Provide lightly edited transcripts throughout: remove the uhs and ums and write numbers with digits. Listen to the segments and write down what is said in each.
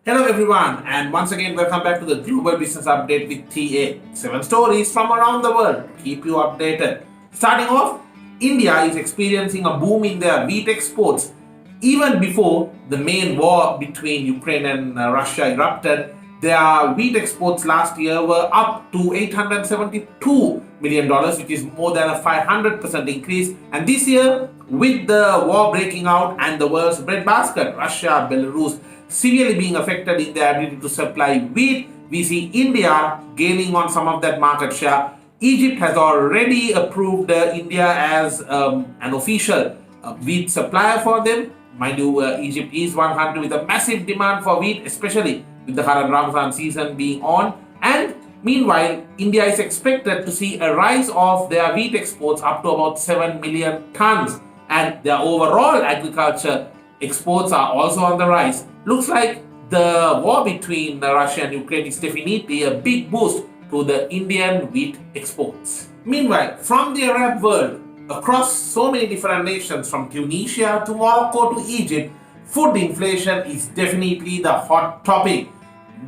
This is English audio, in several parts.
Hello everyone, and once again welcome back to the Global Business Update with TA. 7 stories from around the world to keep you updated. Starting off, India is experiencing a boom in their wheat exports. Even before the main war between Ukraine and Russia erupted, their wheat exports last year were up to $872 million, which is more than a 500% increase. And this year, with the war breaking out and the world's breadbasket, Russia, Belarus, severely being affected in their ability to supply wheat, we see India gaining on some of that market share. Egypt has already approved India as an official wheat supplier for them. Mind you, Egypt is one country with a massive demand for wheat, especially with the current Ramadan season being on. And meanwhile, India is expected to see a rise of their wheat exports up to about 7 million tons. And their overall agriculture exports are also on the rise. Looks like the war between Russia and Ukraine is definitely a big boost to the Indian wheat exports. Meanwhile, from the Arab world, across so many different nations from Tunisia to Morocco to Egypt, food inflation is definitely the hot topic.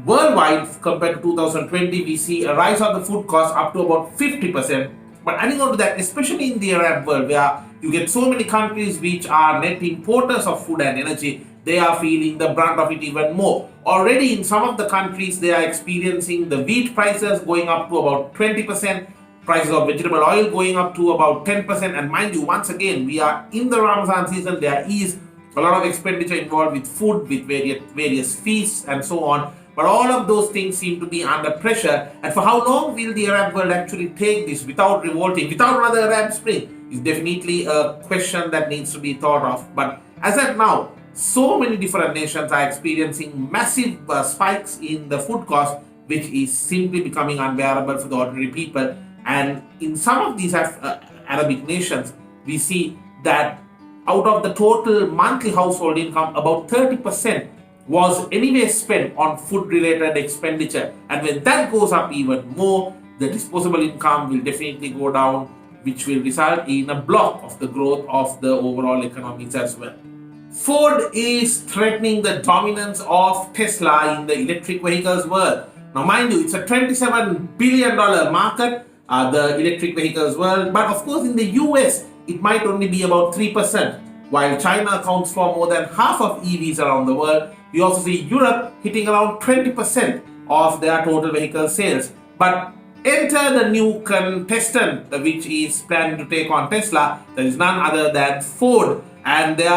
Worldwide, compared to 2020, we see a rise of the food cost up to about 50%. But adding on to that, especially in the Arab world, where you get so many countries which are net importers of food and energy, they are feeling the brunt of it even more. Already in some of the countries, they are experiencing the wheat prices going up to about 20%, prices of vegetable oil going up to about 10%. And mind you, once again, we are in the Ramadan season, there is a lot of expenditure involved with food, with various feasts and so on. But all of those things seem to be under pressure. And for how long will the Arab world actually take this without revolting, without another Arab Spring, is definitely a question that needs to be thought of. But as at now, so many different nations are experiencing massive spikes in the food cost, which is simply becoming unbearable for the ordinary people. And in some of these Arabic nations, we see that out of the total monthly household income, about 30% was anyway spent on food-related expenditure. And when that goes up even more, the disposable income will definitely go down, which will result in a block of the growth of the overall economies as well. Ford is threatening the dominance of Tesla in the electric vehicles world. Now, mind you, it's a $27 billion market, the electric vehicles world. But of course, in the US, it might only be about 3%, while China accounts for more than half of EVs around the world. We also see Europe hitting around 20% of their total vehicle sales. But enter the new contestant, which is planning to take on Tesla. There is none other than Ford. And their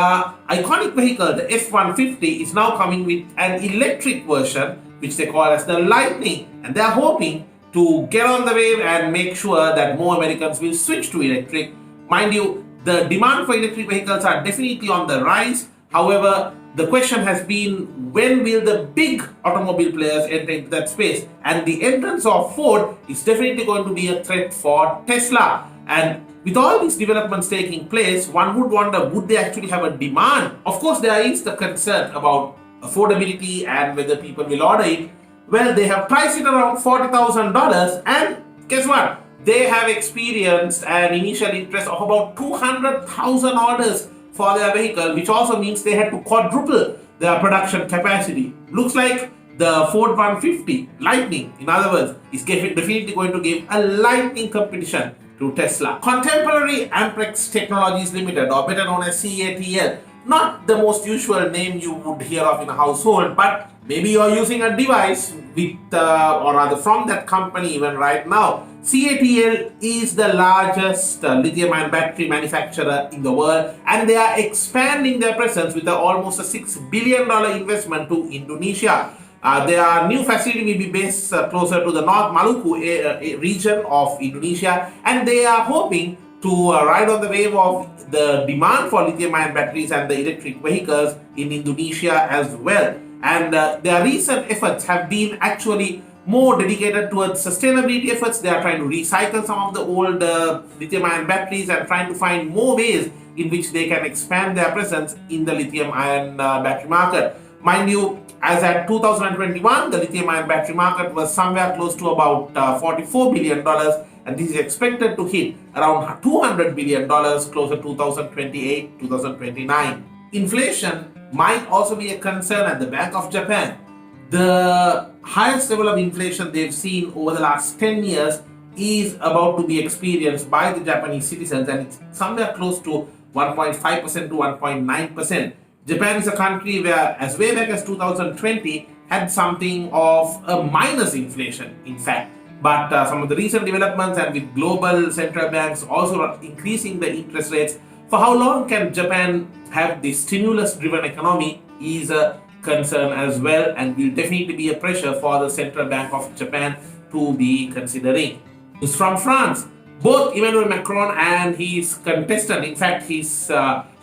iconic vehicle, the F150, is now coming with an electric version, which they call as the Lightning. And they are hoping to get on the wave and make sure that more Americans will switch to electric. Mind you, the demand for electric vehicles are definitely on the rise. However, the question has been, when will the big automobile players enter into that space? And the entrance of Ford is definitely going to be a threat for Tesla. And with all these developments taking place, one would wonder, would they actually have a demand? Of course, there is the concern about affordability and whether people will order it. Well, they have priced it around $40,000, and guess what? They have experienced an initial interest of about 200,000 orders for their vehicle, which also means they had to quadruple their production capacity. Looks like the Ford 150 Lightning, in other words, is definitely going to give a lightning competition to Tesla. Contemporary Amprex Technologies Limited, or better known as CATL, not the most usual name you would hear of in a household, but maybe you're using a device with, or rather from that company even right now. CATL is the largest lithium-ion battery manufacturer in the world, and they are expanding their presence with almost a $6 billion investment to Indonesia. Their new facility will be based closer to the North Maluku region of Indonesia, and they are hoping to ride on the wave of the demand for lithium-ion batteries and the electric vehicles in Indonesia as well. And their recent efforts have been actually more dedicated towards sustainability efforts. They are trying to recycle some of the old lithium-ion batteries and trying to find more ways in which they can expand their presence in the lithium-ion battery market. Mind you, as at 2021, the lithium-ion battery market was somewhere close to about $44 billion, and this is expected to hit around $200 billion closer to 2028, 2029. Inflation might also be a concern at the Bank of Japan. The highest level of inflation they've seen over the last 10 years is about to be experienced by the Japanese citizens, and it's somewhere close to 1.5% to 1.9%. Japan is a country where, as way back as 2020, had something of a minus inflation, in fact. But some of the recent developments, and with global central banks also increasing the interest rates, for how long can Japan have this stimulus-driven economy is a concern as well, and will definitely be a pressure for the Central Bank of Japan to be considering. News from France. Both Emmanuel Macron and his contestant, in fact his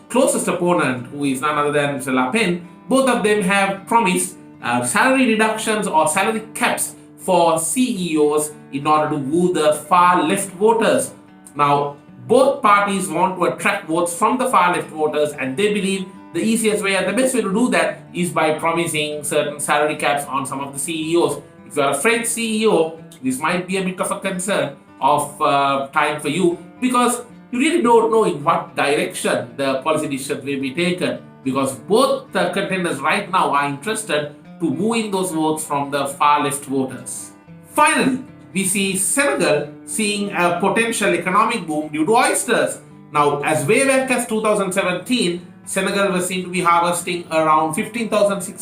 closest opponent, who is none other than Mr. Le Pen, both of them have promised salary reductions or salary caps for CEOs in order to woo the far left voters. Now, both parties want to attract votes from the far left voters, and they believe the easiest way and the best way to do that is by promising certain salary caps on some of the CEOs. If you are a French CEO, this might be a bit of a concern of time for you, because you really don't know in what direction the policy decisions will be taken, because both the contenders right now are interested to wooing those votes from the far left voters. Finally, we see Senegal seeing a potential economic boom due to oysters. Now, as way back as 2017, Senegal was seen to be harvesting around 15,600